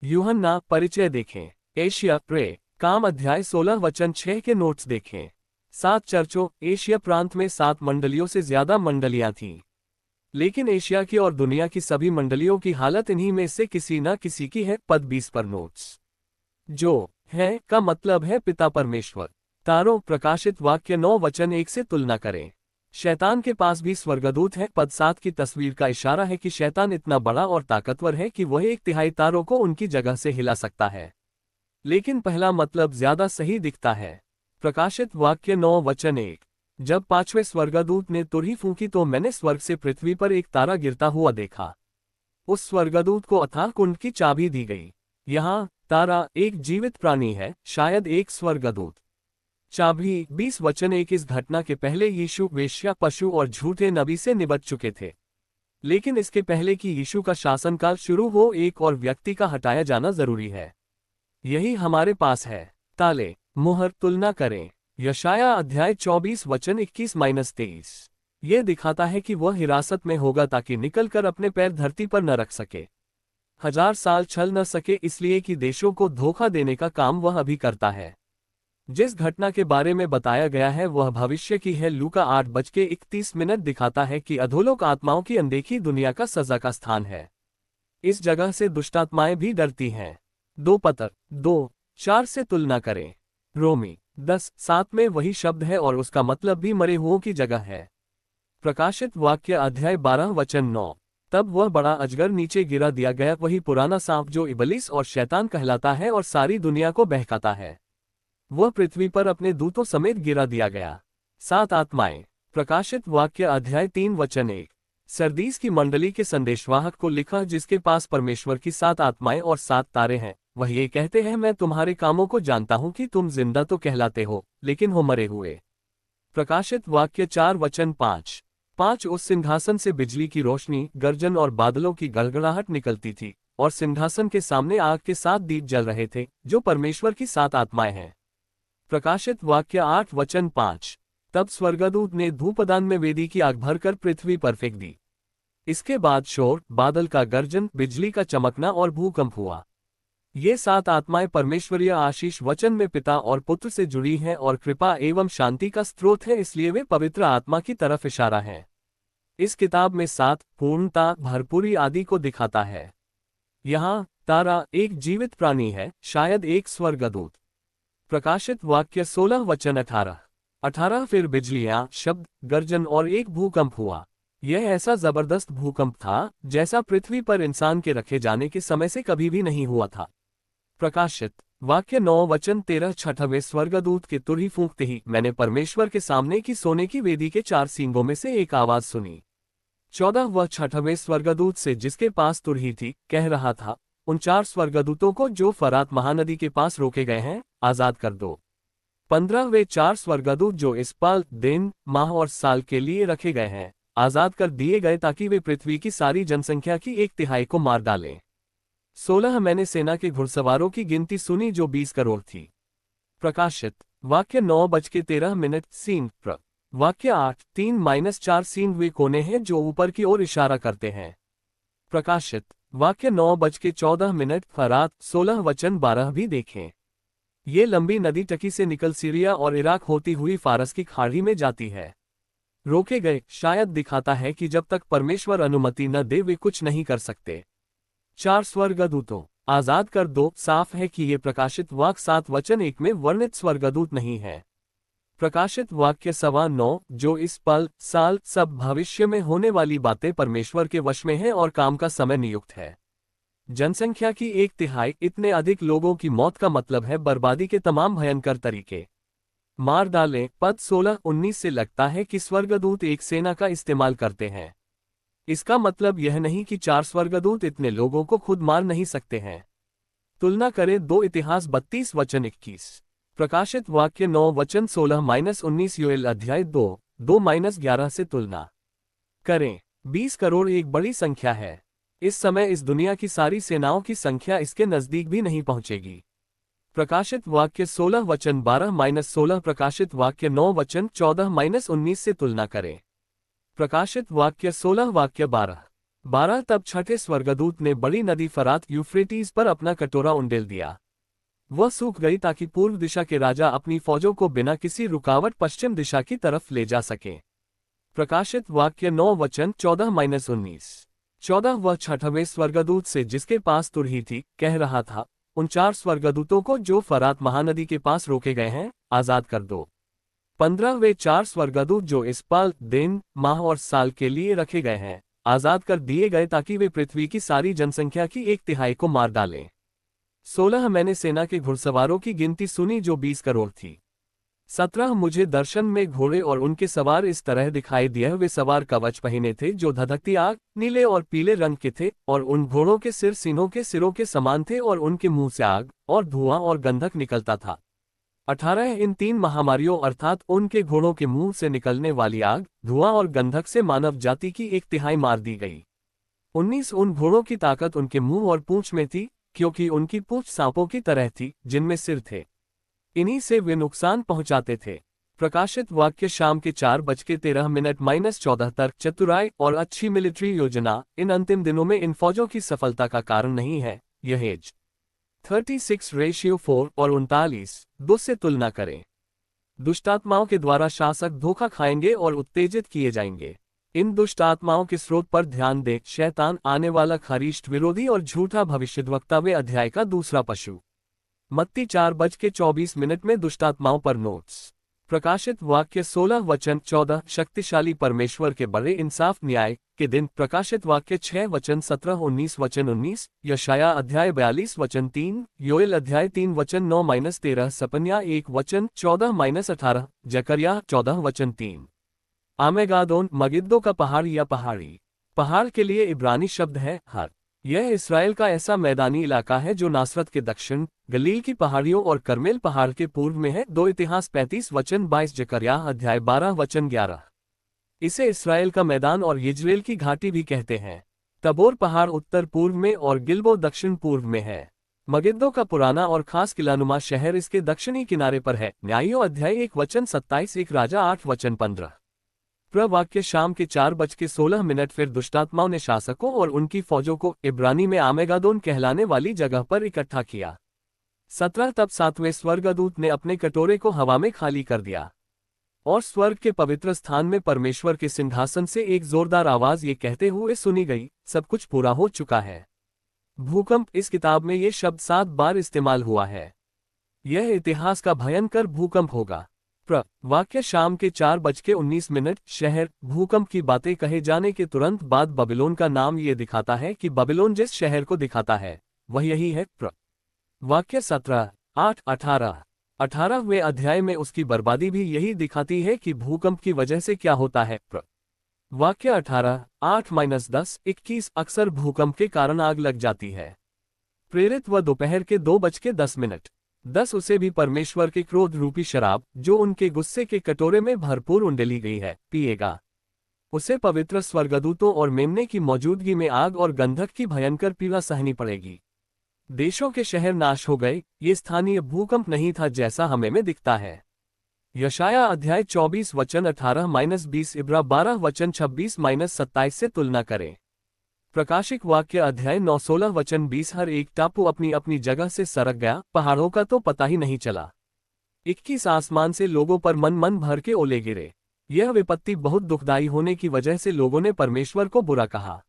यूहन्ना परिचय देखें। एशिया प्रे काम अध्याय 16 वचन 6 के नोट्स देखें। 7 चर्चों एशिया प्रांत में 7 मंडलियों से ज्यादा मंडलियां थीं। लेकिन एशिया की और दुनिया की सभी मंडलियों की हालत इन्हीं में से किसी न किसी की है। पद 20 पर नोट्स। जो है का मतलब है पिता परमेश्वर। तारों प्रकाशित वाक्य 9 वचन 1 से तुलना करें। शैतान के पास भी स्वर्गदूत है। पद 7 की तस्वीर का इशारा है कि शैतान इतना बड़ा और ताकतवर है कि वह 1/3 तारों को उनकी जगह से हिला सकता है। लेकिन पहला मतलब ज्यादा सही दिखता है। प्रकाशित वाक्य 9 वचन 1। जब 5वें स्वर्गदूत ने तुरही फूंकी तो मैंने स्वर्ग से पृथ्वी पर एक तारा गिरता हुआ देखा। उस स्वर्गदूत को अथाह कुंड की चाबी दी गई। यहाँ तारा एक जीवित प्राणी है, शायद एक स्वर्गदूत। चाबी 20 वचन 1। इस घटना के पहले यीशु वेश्या, पशु और झूठे नबी से निबट चुके थे। लेकिन इसके पहले कि यीशु का शासनकाल शुरू हो, एक और व्यक्ति का हटाया जाना जरूरी है। यही हमारे पास है। ताले मुहर तुलना करें। यशाया अध्याय 24 वचन 21-23। यह दिखाता है कि वह हिरासत में होगा ताकि निकलकर अपने पैर धरती पर न रख सके। 1000 साल चल न सके, इसलिए कि देशों को धोखा देने का काम वह अभी करता है। जिस घटना के बारे में बताया गया है वह भविष्य की है। लूका 8:31 दिखाता है कि अधोलोक आत्माओं की अनदेखी दुनिया का सजा का स्थान है। इस जगह से दुष्टात्माएं भी डरती हैं। 2 पत्र 2:4 से तुलना करें। रोमी 10:7 में वही शब्द है और उसका मतलब भी मरे हुओं की जगह है। प्रकाशित वाक्य अध्याय 12 वचन 9। तब वह बड़ा अजगर नीचे गिरा दिया गया, वही पुराना सांप जो इबलीस और शैतान कहलाता है और सारी दुनिया को बहकाता है। वह पृथ्वी पर अपने दूतों समेत गिरा दिया गया। 7 आत्माएं। प्रकाशित वाक्य अध्याय 3 वचन 1। सरदीस की मंडली के संदेशवाहक को लिखा, जिसके पास परमेश्वर की 7 आत्माएं और 7 तारे हैं। वह ये कहते हैं, मैं तुम्हारे कामों को जानता हूं कि तुम जिंदा तो कहलाते हो, लेकिन हो मरे हुए। प्रकाशित वाक्य 4 वचन 5। उस सिंहासन से बिजली की रोशनी, गर्जन और बादलों की गड़गड़ाहट निकलती थी, और सिंहासन के सामने आग के 7 दीप जल रहे थे, जो परमेश्वर की 7 आत्माएं हैं। प्रकाशित वाक्य 8 वचन 5। तब स्वर्गदूत ने धूपदान में वेदी की आग भरकर पृथ्वी पर फेंक दी। इसके बाद शोर, बादल का गर्जन, बिजली का चमकना और भूकंप हुआ। ये 7 आत्माएं परमेश्वरीय आशीष वचन में पिता और पुत्र से जुड़ी हैं और कृपा एवं शांति का स्रोत है, इसलिए वे पवित्र आत्मा की तरफ इशारा हैं। इस किताब में 7 पूर्णता, भरपूरी आदि को दिखाता है। यहाँ तारा एक जीवित प्राणी है, शायद एक स्वर्गदूत। प्रकाशित वाक्य 16 वचन 18। फिर बिजलियां, शब्द, गर्जन और एक भूकंप हुआ। यह ऐसा जबरदस्त भूकंप था जैसा पृथ्वी पर इंसान के रखे जाने के समय से कभी भी नहीं हुआ था। प्रकाशित वाक्य 9 वचन 13। छठवें स्वर्गदूत के तुरही फूंकते ही मैंने परमेश्वर के सामने की सोने की वेदी के 4 सींगों में से एक आवाज सुनी। 14 वह छठवें स्वर्गदूत से, जिसके पास तुरही थी, कह रहा था, उन 4 स्वर्गदूतों को जो फरात महानदी के पास रोके गए हैं, आजाद कर दो। 15 वे 4 स्वर्गदूत जो इस पल, दिन, माह और साल के लिए रखे गए हैं, आजाद कर दिए गए ताकि वे पृथ्वी की सारी जनसंख्या की 1/3 को मार डालें। 16 मैंने सेना के घुड़सवारों की गिनती सुनी जो 20 करोड़ थी। प्रकाशित वाक्य 9:13 सीन प्र वाक्य 8 3-4 सीन वे कोने हैं जो ऊपर की ओर इशारा करते हैं। प्रकाशित वाक्य 9:14 फरात 16 वचन 12 भी देखें। ये लंबी नदी टकी से निकल सीरिया और इराक होती हुई फारस की खाड़ी में जाती है। रोके गए शायद दिखाता है कि जब तक परमेश्वर अनुमति न दे वे कुछ नहीं कर सकते। 4 स्वर्गदूतों आजाद कर दो। साफ है कि ये प्रकाशित वाक्य 7 वचन 1 में वर्णित स्वर्गदूत नहीं है। प्रकाशित वाक्य 9:15 जो इस पल, साल, सब भविष्य में होने वाली बातें परमेश्वर के वश में है और काम का समय नियुक्त है। जनसंख्या की 1/3, इतने अधिक लोगों की मौत का मतलब है बर्बादी के तमाम भयंकर तरीके। मार डालें। पद 16-19 से लगता है कि स्वर्गदूत एक सेना का इस्तेमाल करते हैं। इसका मतलब यह नहीं कि 4 स्वर्गदूत इतने लोगों को खुद मार नहीं सकते हैं। तुलना करें 2 इतिहास 32 वचन 21। प्रकाशित वाक्य 9 वचन 16-19 योएल अध्याय 2:11 से तुलना करें। 20 करोड़ एक बड़ी संख्या है। इस समय इस दुनिया की सारी सेनाओं की संख्या इसके नजदीक भी नहीं पहुंचेगी। प्रकाशित वाक्य 16 वचन 12-16। प्रकाशित वाक्य 9 वचन 14-19 से तुलना करें। प्रकाशित वाक्य 16 वाक्य 12। 12 तब छठे स्वर्गदूत ने बड़ी नदी फरात यूफ्रेटीज पर अपना कटोरा उंडेल दिया। वह सूख गई ताकि पूर्व दिशा के राजा अपनी फौजों को बिना किसी रुकावट पश्चिम दिशा की तरफ ले जा सके। प्रकाशित वाक्य 9 वचन 14-19। 14 वह छठवें स्वर्गदूत से जिसके पास तुरही थी कह रहा था, उन 4 स्वर्गदूतों को जो फरात महानदी के पास रोके गए हैं आजाद कर दो। 15 वे 4 स्वर्गदूत जो इस पल दिन माह और साल के लिए रखे गए हैं आजाद कर दिए गए ताकि वे पृथ्वी की सारी जनसंख्या की 1/3 को मार डालें। 16 मैंने सेना के घुड़सवारों की गिनती सुनी जो 20 करोड़ थी। 17 मुझे दर्शन में घोड़े और उनके सवार इस तरह दिखाई दिए, वे सवार कवच पहने थे जो धधकती आग नीले और पीले रंग के थे, और उन घोड़ों के सिर सिंहों के सिरों के समान थे और उनके मुंह से आग और धुआं और गंधक निकलता था। 18 इन 3 महामारियों अर्थात उनके घोड़ों के मुंह से निकलने वाली आग, धुआं और गंधक से मानव जाति की 1/3 मार दी गई। 19 उन घोड़ों की ताकत उनके मुंह और पूंछ में थी, क्योंकि उनकी पूंछ सांपों की तरह थी जिनमें सिर थे। इन्हीं से वे नुकसान पहुंचाते थे। प्रकाशित वाक्य शाम के 4:13 - 14 चतुराई और अच्छी मिलिट्री योजना इन अंतिम दिनों में इन फौजों की सफलता का कारण नहीं है। यह 36:4 और 39:2 से तुलना करें। दुष्टात्माओं के द्वारा शासक धोखा खाएंगे और उत्तेजित किए जाएंगे। इन दुष्ट आत्माओं के स्रोत पर ध्यान दें। शैतान, आने वाला खरीष्ट विरोधी और झूठा भविष्यद्वक्ता वे अध्याय का दूसरा पशु। मत्ती 4:24 में दुष्टात्माओं पर नोट्स। प्रकाशित वाक्य 16 वचन 14 शक्तिशाली परमेश्वर के बड़े इंसाफ न्याय के दिन। प्रकाशित वाक्य 6 वचन 17-19 वचन 19 यशाया अध्याय 42 वचन 3 योएल अध्याय 3 वचन 9-13 सपन्या 1 वचन 14-18 जकरिया 14 वचन 3। आमेगादोन मगिद्दो का पहाड़ या पहाड़ी। पहाड़ के लिए इब्रानी शब्द है हर। यह इसराइल का ऐसा मैदानी इलाका है जो नासरत के दक्षिण, गलील की पहाड़ियों और करमेल पहाड़ के पूर्व में है। 2 इतिहास 35 वचन 22 जकरिया अध्याय 12 वचन 11। इसे इसराइल का मैदान और यिज्रेल की घाटी भी कहते हैं। तबोर पहाड़ उत्तर पूर्व में और गिलबो दक्षिण पूर्व में है। मगिद्दो का पुराना और खास किलानुमा शहर इसके दक्षिणी किनारे पर है। न्यायों अध्याय 1 वचन 27 1 राजा 8 वचन 15। प्रवाक्य शाम के 4:16 फिर दुष्टात्माओं ने शासकों और उनकी फौजों को इब्रानी में आमेगादोन कहलाने वाली जगह पर इकट्ठा किया। 17 तब 7वें स्वर्गदूत ने अपने कटोरे को हवा में खाली कर दिया, और स्वर्ग के पवित्र स्थान में परमेश्वर के सिंहासन से एक जोरदार आवाज ये कहते हुए सुनी गई, सब कुछ पूरा हो चुका है। भूकंप। इस किताब में ये शब्द 7 बार इस्तेमाल हुआ है। यह इतिहास का भयंकर भूकंप होगा। वाक्य शाम के 4:19 शहर। भूकंप की बातें कहे जाने के तुरंत बाद बबिलोन का नाम ये दिखाता है कि बबिलोन जिस शहर को दिखाता है वह यही है। वाक्य 17-8-18 18वें अध्याय में उसकी बर्बादी भी यही दिखाती है कि भूकंप की वजह से क्या होता है। वाक्य 18-8-10 अक्सर भूकंप के कारण आग लग जाती है। प्रेरित व दोपहर के 2:10 उसे भी परमेश्वर के क्रोध रूपी शराब जो उनके गुस्से के कटोरे में भरपूर उंडेली गई है पिएगा। उसे पवित्र स्वर्गदूतों और मेमने की मौजूदगी में आग और गंधक की भयंकर पीड़ा सहनी पड़ेगी। देशों के शहर नाश हो गए। ये स्थानीय भूकंप नहीं था जैसा हमें में दिखता है। यशाया अध्याय 24 वचन 18-20 इब्रा 12 वचन 26-27 से तुलना करें। प्रकाशिक वाक्य अध्याय 9 16 वचन 20 हर एक टापू अपनी अपनी जगह से सरक गया, पहाड़ों का तो पता ही नहीं चला। 21 आसमान से लोगों पर मन भर के ओले गिरे। यह विपत्ति बहुत दुखदायी होने की वजह से लोगों ने परमेश्वर को बुरा कहा।